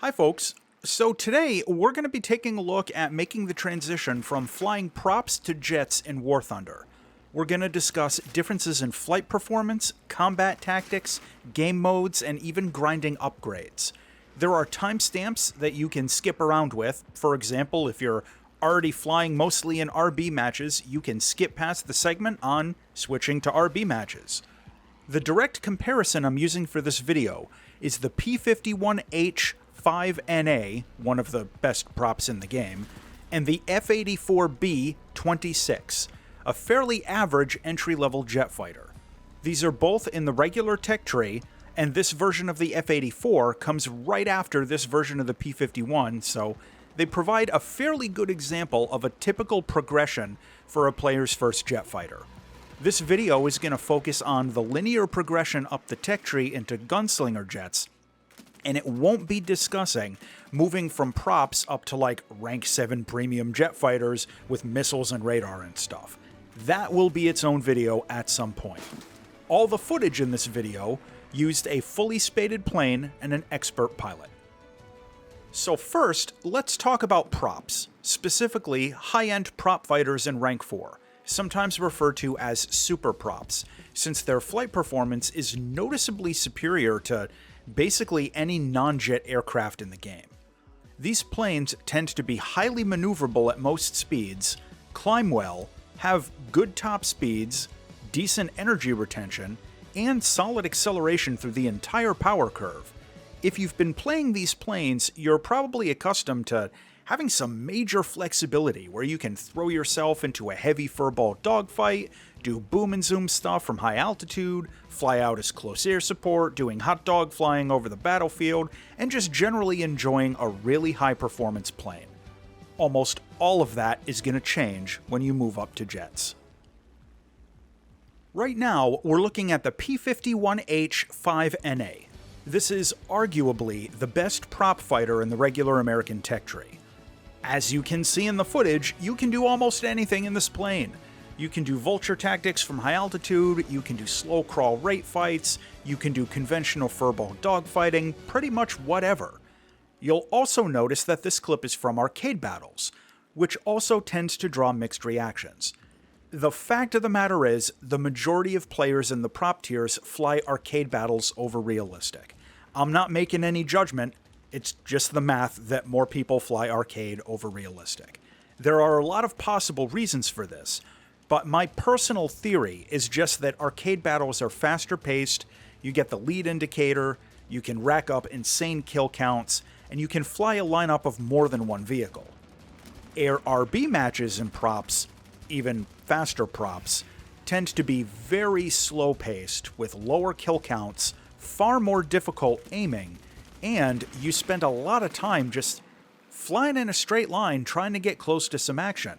Hi folks. So today we're going to be taking a look at making the transition from flying props to jets in War Thunder. We're going to discuss differences in flight performance, combat tactics, game modes, and even grinding upgrades. There are timestamps that you can skip around with. For example, if you're already flying mostly in RB matches, you can skip past the segment on switching to RB matches. The direct comparison I'm using for this video is the P-51H 5NA, one of the best props in the game, and the F-84B 26, a fairly average entry-level jet fighter. These are both in the regular tech tree, and this version of the F-84 comes right after this version of the P-51, so they provide a fairly good example of a typical progression for a player's first jet fighter. This video is going to focus on the linear progression up the tech tree into gunslinger jets, and it won't be discussing moving from props up to like rank 7 premium jet fighters with missiles and radar and stuff. That will be its own video at some point. All the footage in this video used a fully spaded plane and an expert pilot. So first, let's talk about props, specifically high-end prop fighters in rank 4, sometimes referred to as Superprops, since their flight performance is noticeably superior to basically any non-jet aircraft in the game. These planes tend to be highly maneuverable at most speeds, climb well, have good top speeds, decent energy retention, and solid acceleration through the entire power curve. If you've been playing these planes, you're probably accustomed to having some major flexibility where you can throw yourself into a heavy furball dogfight, do boom and zoom stuff from high altitude, fly out as close air support, doing hot dog flying over the battlefield, and just generally enjoying a really high performance plane. Almost all of that is going to change when you move up to jets. Right now, we're looking at the P-51H 5NA. This is arguably the best prop fighter in the regular American tech tree. As you can see in the footage, you can do almost anything in this plane. You can do vulture tactics from high altitude, you can do slow crawl rate fights, you can do conventional furball dogfighting, pretty much whatever. You'll also notice that this clip is from arcade battles, which also tends to draw mixed reactions. The fact of the matter is, the majority of players in the prop tiers fly arcade battles over realistic. I'm not making any judgment, it's just the math that more people fly arcade over realistic. There are a lot of possible reasons for this, but my personal theory is just that arcade battles are faster paced, you get the lead indicator, you can rack up insane kill counts, and you can fly a lineup of more than one vehicle. Air RB matches and props, even faster props, tend to be very slow paced with lower kill counts, far more difficult aiming, and you spend a lot of time just flying in a straight line trying to get close to some action.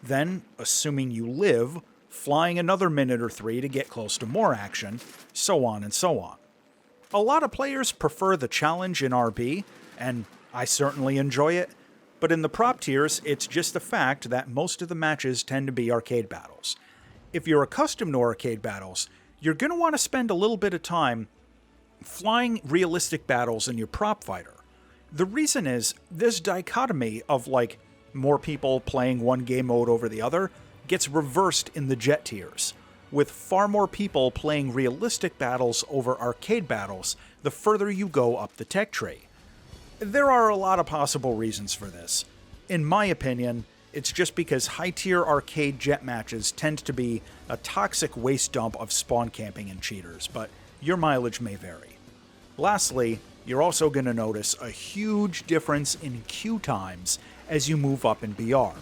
Then, assuming you live, flying another minute or 3 to get close to more action, so on and so on. A lot of players prefer the challenge in RB, and I certainly enjoy it, but in the prop tiers, it's just a fact that most of the matches tend to be arcade battles. If you're accustomed to arcade battles, you're going to want to spend a little bit of time flying realistic battles in your prop fighter. The reason is, this dichotomy of like more people playing one game mode over the other gets reversed in the jet tiers, with far more people playing realistic battles over arcade battles the further you go up the tech tree. There are a lot of possible reasons for this. In my opinion, it's just because high-tier arcade jet matches tend to be a toxic waste dump of spawn camping and cheaters, but your mileage may vary. Lastly, you're also going to notice a huge difference in queue times as you move up in BR.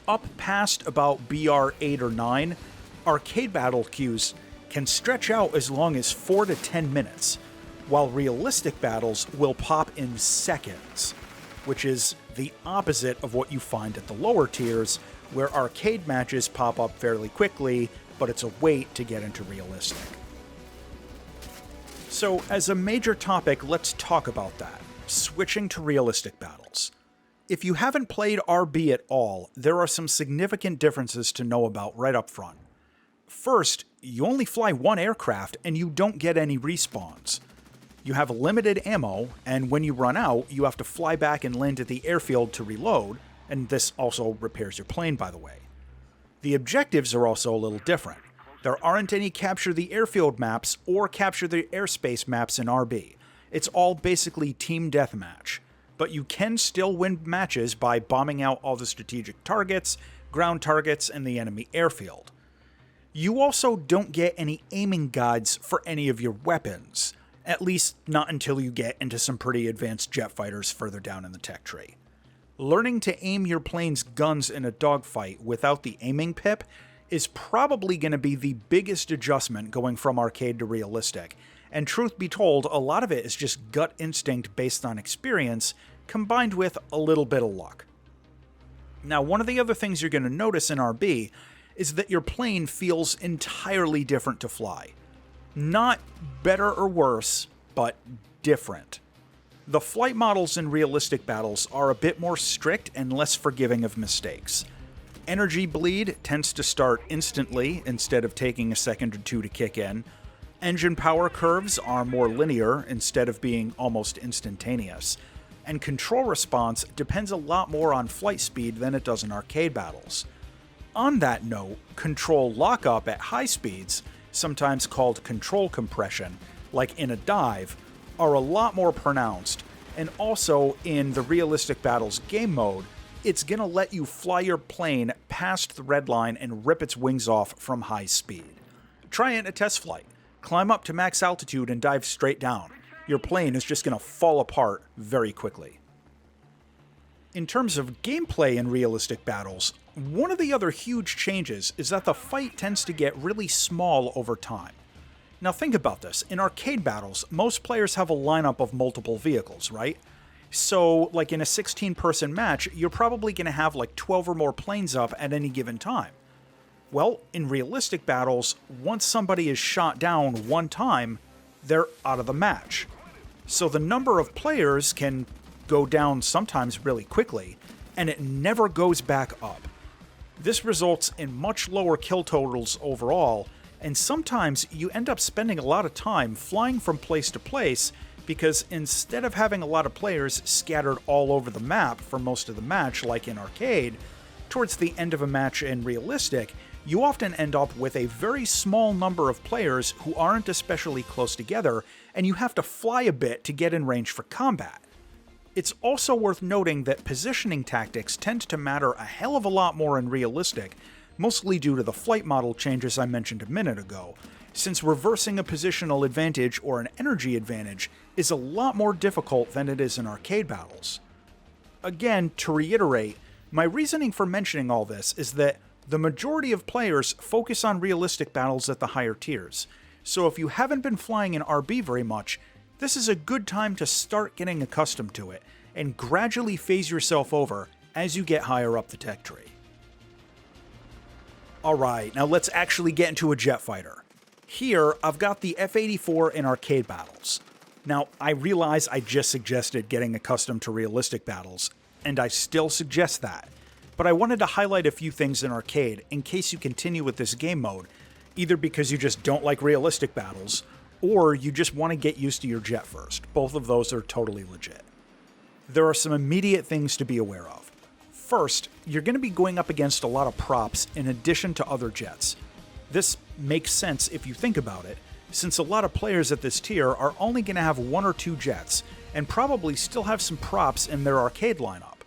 Up past about BR 8 or 9, arcade battle queues can stretch out as long as 4 to 10 minutes, while realistic battles will pop in seconds, which is the opposite of what you find at the lower tiers, where arcade matches pop up fairly quickly, but it's a wait to get into realistic. So, as a major topic, let's talk about that, switching to realistic battles. If you haven't played RB at all, there are some significant differences to know about right up front. First, you only fly one aircraft and you don't get any respawns. You have limited ammo, and when you run out, you have to fly back and land at the airfield to reload, and this also repairs your plane, by the way. The objectives are also a little different. There aren't any capture the airfield maps or capture the airspace maps in RB. It's all basically team deathmatch, but you can still win matches by bombing out all the strategic targets, ground targets, and the enemy airfield. You also don't get any aiming guides for any of your weapons, at least not until you get into some pretty advanced jet fighters further down in the tech tree. Learning to aim your plane's guns in a dogfight without the aiming pip is probably going to be the biggest adjustment going from arcade to realistic, and truth be told, a lot of it is just gut instinct based on experience, combined with a little bit of luck. Now, one of the other things you're going to notice in RB is that your plane feels entirely different to fly. Not better or worse, but different. The flight models in realistic battles are a bit more strict and less forgiving of mistakes. Energy bleed tends to start instantly instead of taking a second or two to kick in. Engine power curves are more linear instead of being almost instantaneous. And control response depends a lot more on flight speed than it does in arcade battles. On that note, control lockup at high speeds, sometimes called control compression, like in a dive, are a lot more pronounced, and also in the realistic battles game mode, it's going to let you fly your plane past the red line and rip its wings off from high speed. Try it in a test flight. Climb up to max altitude and dive straight down. Your plane is just going to fall apart very quickly. In terms of gameplay in realistic battles, one of the other huge changes is that the fight tends to get really small over time. Now think about this. In arcade battles, most players have a lineup of multiple vehicles, right? So, like in a 16-person match, you're probably going to have like 12 or more planes up at any given time. Well, in realistic battles, once somebody is shot down one time, they're out of the match. So the number of players can go down sometimes really quickly, and it never goes back up. This results in much lower kill totals overall, and sometimes you end up spending a lot of time flying from place to place because instead of having a lot of players scattered all over the map for most of the match like in arcade, towards the end of a match in realistic, you often end up with a very small number of players who aren't especially close together, and you have to fly a bit to get in range for combat. It's also worth noting that positioning tactics tend to matter a hell of a lot more in realistic, mostly due to the flight model changes I mentioned a minute ago, since reversing a positional advantage or an energy advantage is a lot more difficult than it is in arcade battles. Again, to reiterate, my reasoning for mentioning all this is that the majority of players focus on realistic battles at the higher tiers, so if you haven't been flying in RB very much, this is a good time to start getting accustomed to it, and gradually phase yourself over as you get higher up the tech tree. Alright, now let's actually get into a jet fighter. Here, I've got the F-84 in arcade battles. Now, I realize I just suggested getting accustomed to realistic battles, and I still suggest that, but I wanted to highlight a few things in arcade in case you continue with this game mode, either because you just don't like realistic battles, or you just want to get used to your jet first. Both of those are totally legit. There are some immediate things to be aware of. First, you're going to be going up against a lot of props in addition to other jets. This makes sense if you think about it, since a lot of players at this tier are only going to have one or two jets, and probably still have some props in their arcade lineup.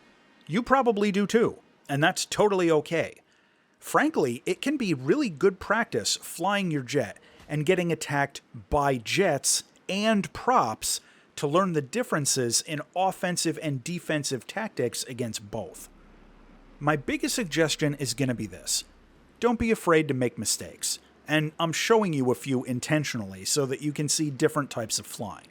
You probably do too, and that's totally okay. Frankly, it can be really good practice flying your jet and getting attacked by jets and props to learn the differences in offensive and defensive tactics against both. My biggest suggestion is going to be this. Don't be afraid to make mistakes, and I'm showing you a few intentionally so that you can see different types of flying.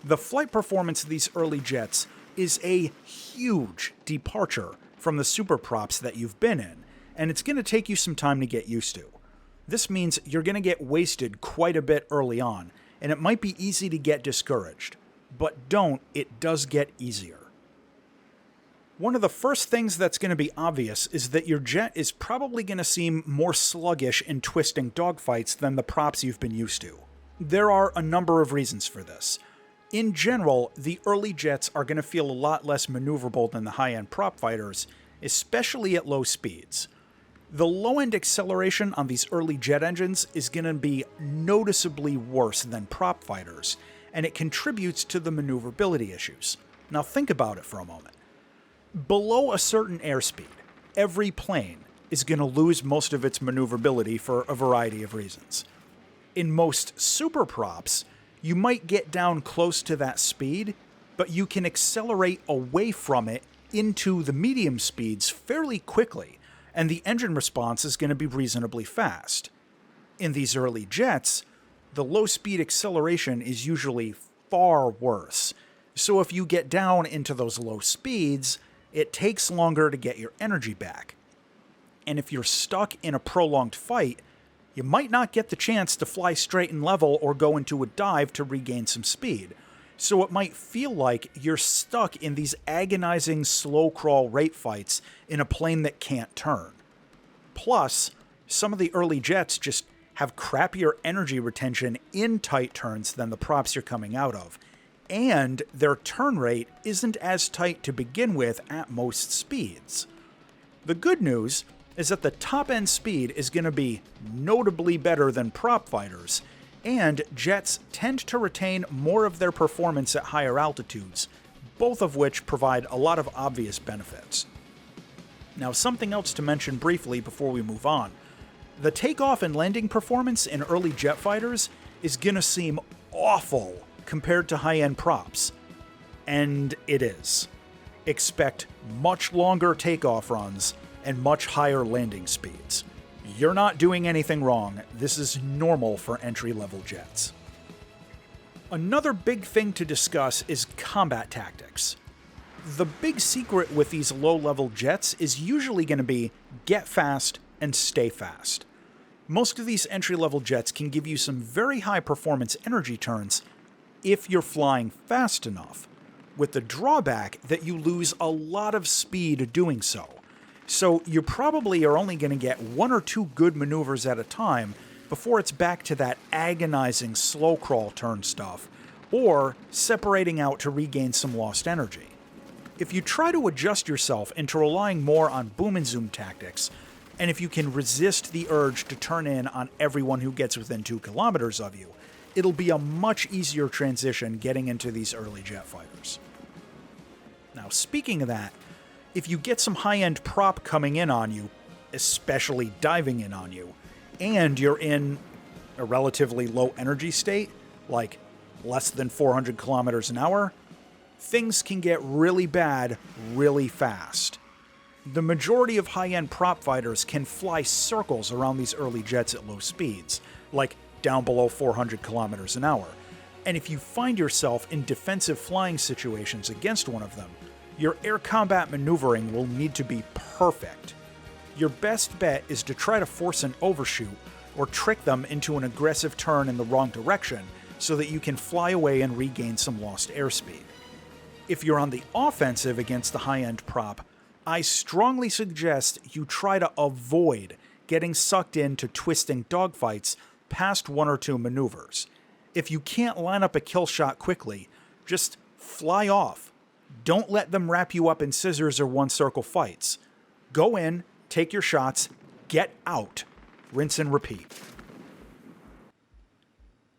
The flight performance of these early jets is a huge departure from the Superprops that you've been in, and it's going to take you some time to get used to. This means you're going to get wasted quite a bit early on, and it might be easy to get discouraged. But don't, it does get easier. One of the first things that's going to be obvious is that your jet is probably going to seem more sluggish in twisting dogfights than the props you've been used to. There are a number of reasons for this. In general, the early jets are going to feel a lot less maneuverable than the high-end prop fighters, especially at low speeds. The low-end acceleration on these early jet engines is going to be noticeably worse than prop fighters, and it contributes to the maneuverability issues. Now think about it for a moment. Below a certain airspeed, every plane is going to lose most of its maneuverability for a variety of reasons. In most superprops, you might get down close to that speed, but you can accelerate away from it into the medium speeds fairly quickly, and the engine response is going to be reasonably fast. In these early jets, the low-speed acceleration is usually far worse, so if you get down into those low speeds, it takes longer to get your energy back. And if you're stuck in a prolonged fight, you might not get the chance to fly straight and level or go into a dive to regain some speed. So it might feel like you're stuck in these agonizing slow crawl rate fights in a plane that can't turn. Plus, some of the early jets just have crappier energy retention in tight turns than the props you're coming out of, and their turn rate isn't as tight to begin with at most speeds. The good news is that the top-end speed is going to be notably better than prop fighters, and jets tend to retain more of their performance at higher altitudes, both of which provide a lot of obvious benefits. Now, something else to mention briefly before we move on. The takeoff and landing performance in early jet fighters is going to seem awful compared to high-end props. And it is. Expect much longer takeoff runs and much higher landing speeds. You're not doing anything wrong. This is normal for entry-level jets. Another big thing to discuss is combat tactics. The big secret with these low-level jets is usually going to be get fast and stay fast. Most of these entry-level jets can give you some very high-performance energy turns if you're flying fast enough, with the drawback that you lose a lot of speed doing so. So you probably are only going to get one or two good maneuvers at a time before it's back to that agonizing slow crawl turn stuff, or separating out to regain some lost energy. If you try to adjust yourself into relying more on boom and zoom tactics, and if you can resist the urge to turn in on everyone who gets within 2 kilometers of you, it'll be a much easier transition getting into these early jet fighters. Now, speaking of that, if you get some high-end prop coming in on you, especially diving in on you, and you're in a relatively low energy state, like less than 400 kilometers an hour, things can get really bad really fast. The majority of high-end prop fighters can fly circles around these early jets at low speeds, like down below 400 kilometers an hour. And if you find yourself in defensive flying situations against one of them, your air combat maneuvering will need to be perfect. Your best bet is to try to force an overshoot or trick them into an aggressive turn in the wrong direction so that you can fly away and regain some lost airspeed. If you're on the offensive against the high-end prop, I strongly suggest you try to avoid getting sucked into twisting dogfights past one or two maneuvers. If you can't line up a kill shot quickly, just fly off. Don't let them wrap you up in scissors or one-circle fights. Go in, take your shots, get out. Rinse and repeat.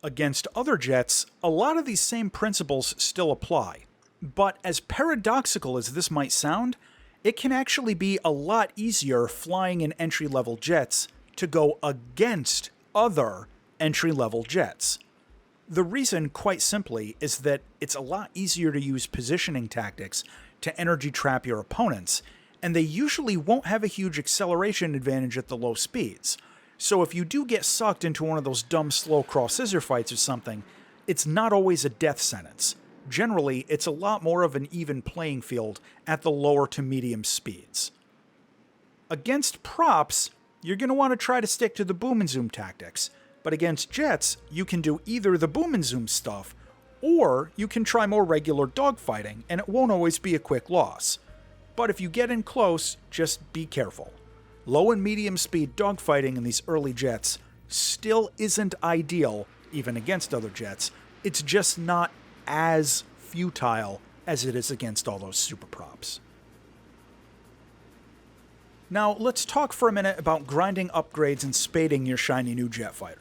Against other jets, a lot of these same principles still apply. But as paradoxical as this might sound, it can actually be a lot easier flying in entry-level jets to go against other entry-level jets. The reason, quite simply, is that it's a lot easier to use positioning tactics to energy trap your opponents, and they usually won't have a huge acceleration advantage at the low speeds. So if you do get sucked into one of those dumb slow crawl scissor fights or something, it's not always a death sentence. Generally, it's a lot more of an even playing field at the lower to medium speeds. Against props, you're going to want to try to stick to the boom and zoom tactics, but against jets, you can do either the boom and zoom stuff, or you can try more regular dogfighting, and it won't always be a quick loss. But if you get in close, just be careful. Low and medium speed dogfighting in these early jets still isn't ideal, even against other jets. It's just not as futile as it is against all those super props. Now, let's talk for a minute about grinding upgrades and spading your shiny new jet fighter.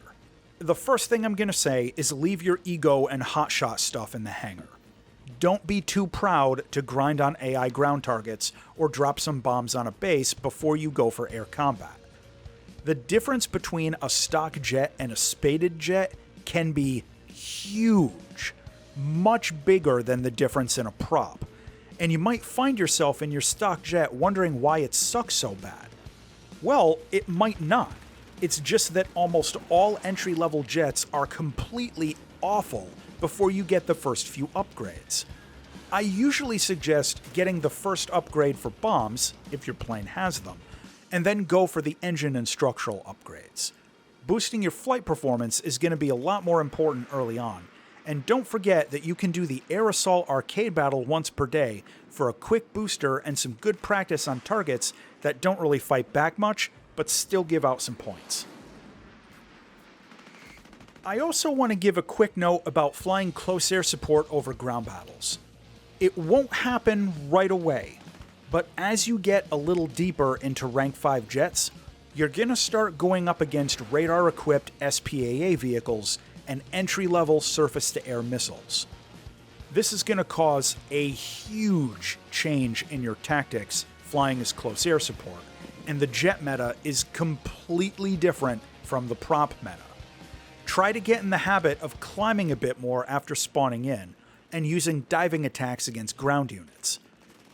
The first thing I'm going to say is leave your ego and hotshot stuff in the hangar. Don't be too proud to grind on AI ground targets or drop some bombs on a base before you go for air combat. The difference between a stock jet and a spaded jet can be huge, much bigger than the difference in a prop. And you might find yourself in your stock jet wondering why it sucks so bad. Well, it might not. It's just that almost all entry-level jets are completely awful before you get the first few upgrades. I usually suggest getting the first upgrade for bombs, if your plane has them, and then go for the engine and structural upgrades. Boosting your flight performance is going to be a lot more important early on. And don't forget that you can do the Air Assault arcade battle once per day for a quick booster and some good practice on targets that don't really fight back much, but still give out some points. I also want to give a quick note about flying close air support over ground battles. It won't happen right away, but as you get a little deeper into rank 5 jets, you're going to start going up against radar-equipped SPAA vehicles and entry-level surface-to-air missiles. This is going to cause a huge change in your tactics flying as close air support, and the jet meta is completely different from the prop meta. Try to get in the habit of climbing a bit more after spawning in, and using diving attacks against ground units.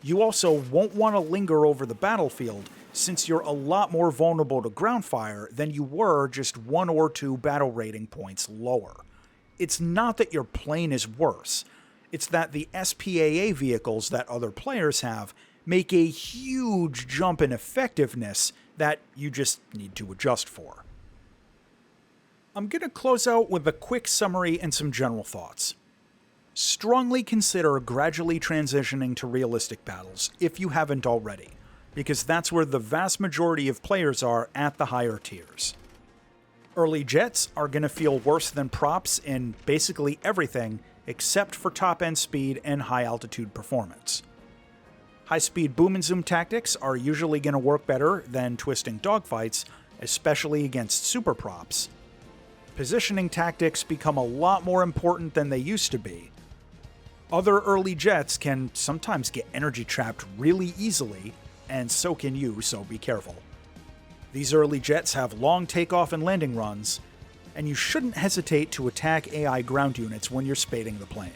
You also won't want to linger over the battlefield, since you're a lot more vulnerable to ground fire than you were just 1 or 2 battle rating points lower. It's not that your plane is worse, it's that the SPAA vehicles that other players have make a huge jump in effectiveness that you just need to adjust for. I'm going to close out with a quick summary and some general thoughts. Strongly consider gradually transitioning to realistic battles if you haven't already, because that's where the vast majority of players are at the higher tiers. Early jets are going to feel worse than props in basically everything except for top-end speed and high-altitude performance. High-speed boom and zoom tactics are usually going to work better than twisting dogfights, especially against super props. Positioning tactics become a lot more important than they used to be. Other early jets can sometimes get energy trapped really easily, and so can you, so be careful. These early jets have long takeoff and landing runs, and you shouldn't hesitate to attack AI ground units when you're spading the plane.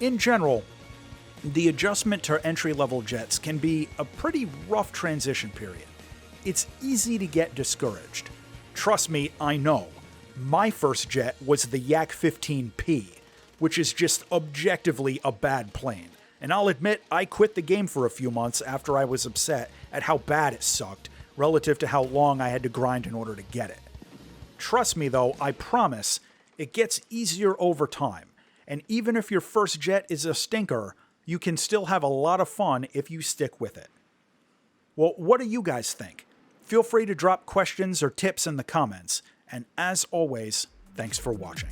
In general, the adjustment to entry-level jets can be a pretty rough transition period. It's easy to get discouraged. Trust me, I know. My first jet was the Yak 15P, which is just objectively a bad plane. And I'll admit, I quit the game for a few months after I was upset at how bad it sucked, relative to how long I had to grind in order to get it. Trust me though, I promise, it gets easier over time, and even if your first jet is a stinker, you can still have a lot of fun if you stick with it. Well, what do you guys think? Feel free to drop questions or tips in the comments, and as always, thanks for watching.